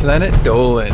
Planet Dolan.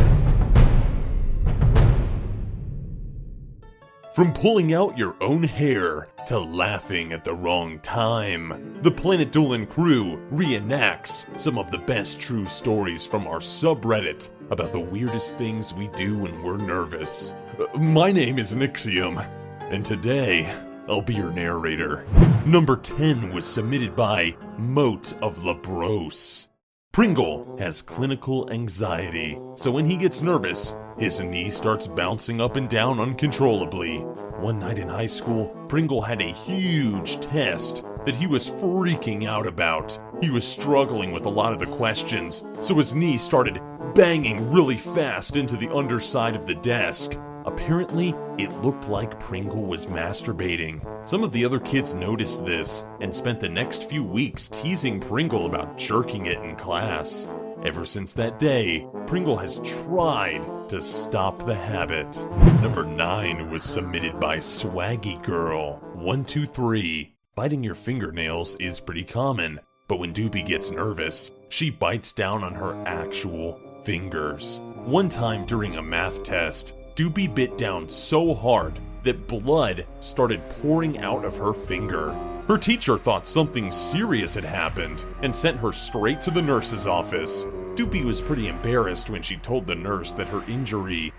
From pulling out your own hair to laughing at the wrong time, the Planet Dolan crew reenacts some of the best true stories from our subreddit about the weirdest things we do when we're nervous. My name is Nixxiom, and today I'll be your narrator. Number 10 was submitted by Mote-of-Lobross. Pringle has clinical anxiety, so when he gets nervous, his knee starts bouncing up and down uncontrollably. One night in high school, Pringle had a huge test that he was freaking out about. He was struggling with a lot of the questions, so his knee started banging really fast into the underside of the desk. Apparently, it looked like Pringle was masturbating. Some of the other kids noticed this and spent the next few weeks teasing Pringle about jerking it in class. Ever since that day, Pringle has tried to stop the habit. Number 9 was submitted by Swaggy Girl 123. Biting your fingernails is pretty common, but when Doopy gets nervous, she bites down on her actual fingers. One time during a math test, Doopy bit down so hard that blood started pouring out of her finger. Her teacher thought something serious had happened and sent her straight to the nurse's office. Doopy was pretty embarrassed when she told the nurse that her injury,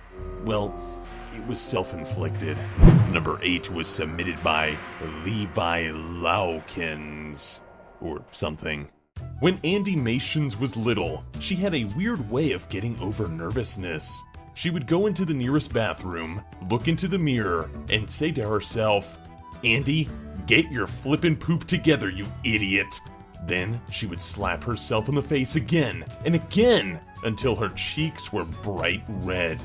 well, it was self-inflicted. Number 8 was submitted by Liviloukinz, or something. When Andy Mations was little, she had a weird way of getting over nervousness. She would go into the nearest bathroom, look into the mirror, and say to herself, "Andy, get your flippin' poop together, you idiot." Then she would slap herself in the face again and again until her cheeks were bright red.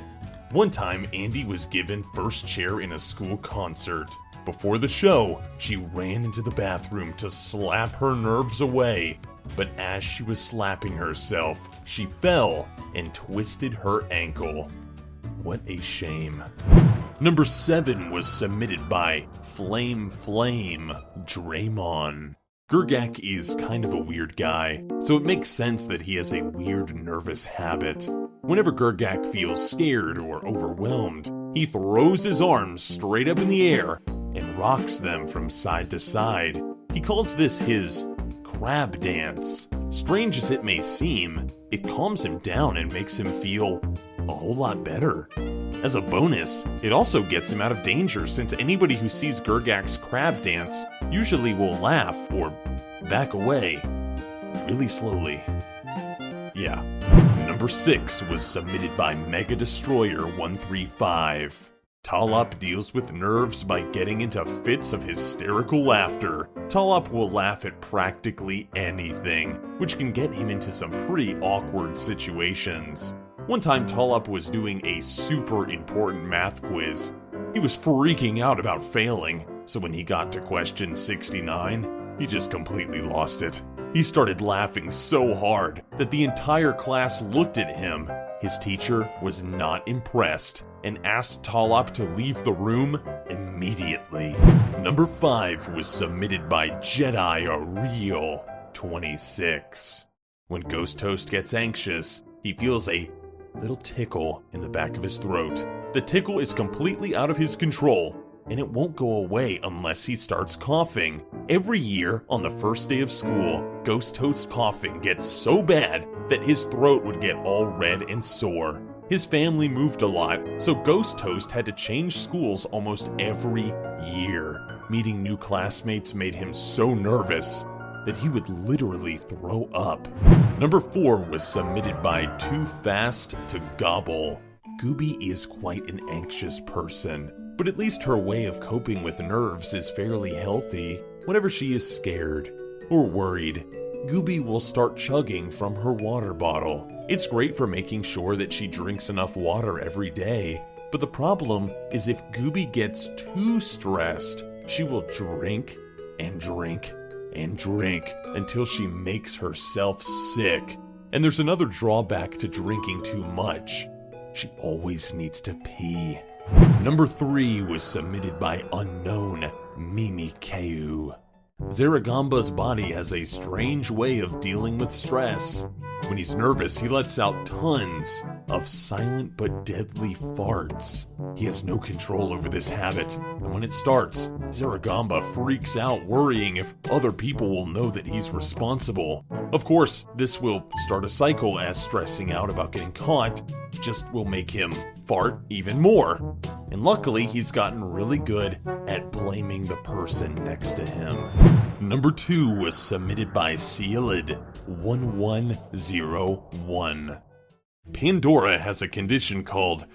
One time, Andy was given first chair in a school concert. Before the show, she ran into the bathroom to slap her nerves away. But as she was slapping herself, she fell and twisted her ankle. What a shame. Number 7 was submitted by FlameFlamedramon. Gergak is kind of a weird guy, so it makes sense that he has a weird nervous habit. Whenever Gergak feels scared or overwhelmed, he throws his arms straight up in the air and rocks them from side to side. He calls this his crab dance. Strange as it may seem, it calms him down and makes him feel a whole lot better. As a bonus, it also gets him out of danger since anybody who sees Gergak's crab dance usually will laugh or back away really slowly. Yeah. Number 6 was submitted by Mega Destroyer 135. Tallop deals with nerves by getting into fits of hysterical laughter. Tallop will laugh at practically anything, which can get him into some pretty awkward situations. One time Tallop was doing a super important math quiz. He was freaking out about failing, so when he got to question 69, he just completely lost it. He started laughing so hard that the entire class looked at him. His teacher was not impressed and asked Tallop to leave the room immediately. Number 5 was submitted by Jedi Real 26. When Ghost Toast gets anxious, he feels a little tickle in the back of his throat. The tickle is completely out of his control, and it won't go away unless he starts coughing. Every year, on the first day of school, Ghost Toast's coughing gets so bad that his throat would get all red and sore. His family moved a lot, so Ghost Toast had to change schools almost every year. Meeting new classmates made him so nervous that he would literally throw up. Number 4 was submitted by Too Fast to Gobble. Gooby is quite an anxious person, but at least her way of coping with nerves is fairly healthy. Whenever she is scared or worried, Gooby will start chugging from her water bottle. It's great for making sure that she drinks enough water every day, but the problem is if Gooby gets too stressed, she will drink and drink and drink until she makes herself sick. And there's another drawback to drinking too much. She always needs to pee. Number 3 was submitted by Unknown Mimikyu. Zaragamba's body has a strange way of dealing with stress. When he's nervous, he lets out tons of silent but deadly farts. He has no control over this habit, and when it starts, Zaragamba freaks out, worrying if other people will know that he's responsible. Of course, this will start a cycle, as stressing out about getting caught just will make him fart even more. And luckily, he's gotten really good at blaming the person next to him. Number 2 was submitted by Ceilidh 1101. Pandora has a condition called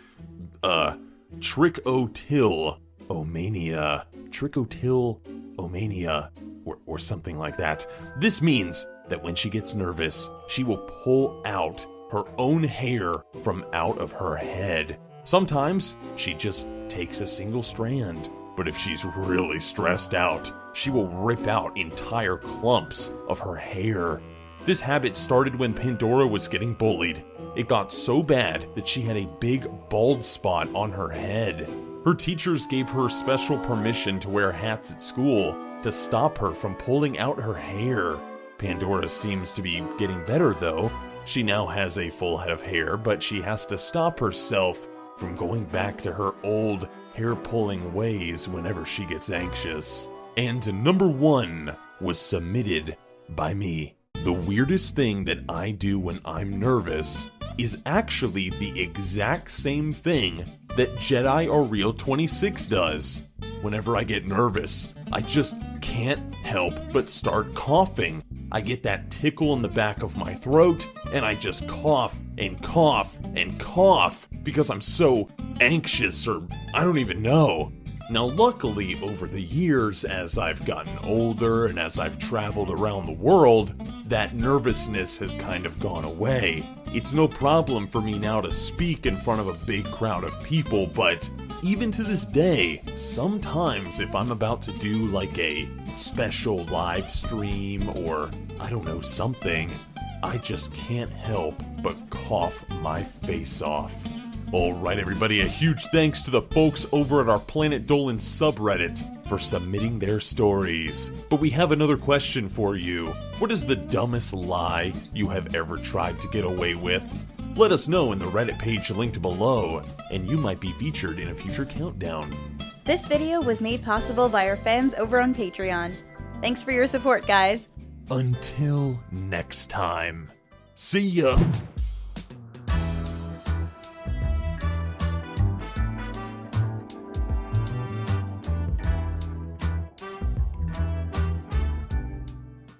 Trichotillomania, or something like that. This means that when she gets nervous, she will pull out her own hair from out of her head. Sometimes she just takes a single strand, but if she's really stressed out, she will rip out entire clumps of her hair. This habit started when Pandora was getting bullied. It got so bad that she had a big bald spot on her head. Her teachers gave her special permission to wear hats at school to stop her from pulling out her hair. Pandora seems to be getting better though. She now has a full head of hair, but she has to stop herself from going back to her old hair-pulling ways whenever she gets anxious. And number 1 was submitted by me. The weirdest thing that I do when I'm nervous is actually the exact same thing that Jedi Ariel 26 does. Whenever I get nervous, I just can't help but start coughing. I get that tickle in the back of my throat, and I just cough and cough and cough because I'm so anxious, or I don't even know. Now, luckily, over the years, as I've gotten older and as I've traveled around the world, that nervousness has kind of gone away. It's no problem for me now to speak in front of a big crowd of people, but even to this day, sometimes if I'm about to do like a special live stream or, I don't know, something, I just can't help but cough my face off. Alright everybody, a huge thanks to the folks over at our Planet Dolan subreddit for submitting their stories. But we have another question for you. What is the dumbest lie you have ever tried to get away with? Let us know in the Reddit page linked below, and you might be featured in a future countdown. This video was made possible by our fans over on Patreon. Thanks for your support, guys. Until next time. See ya!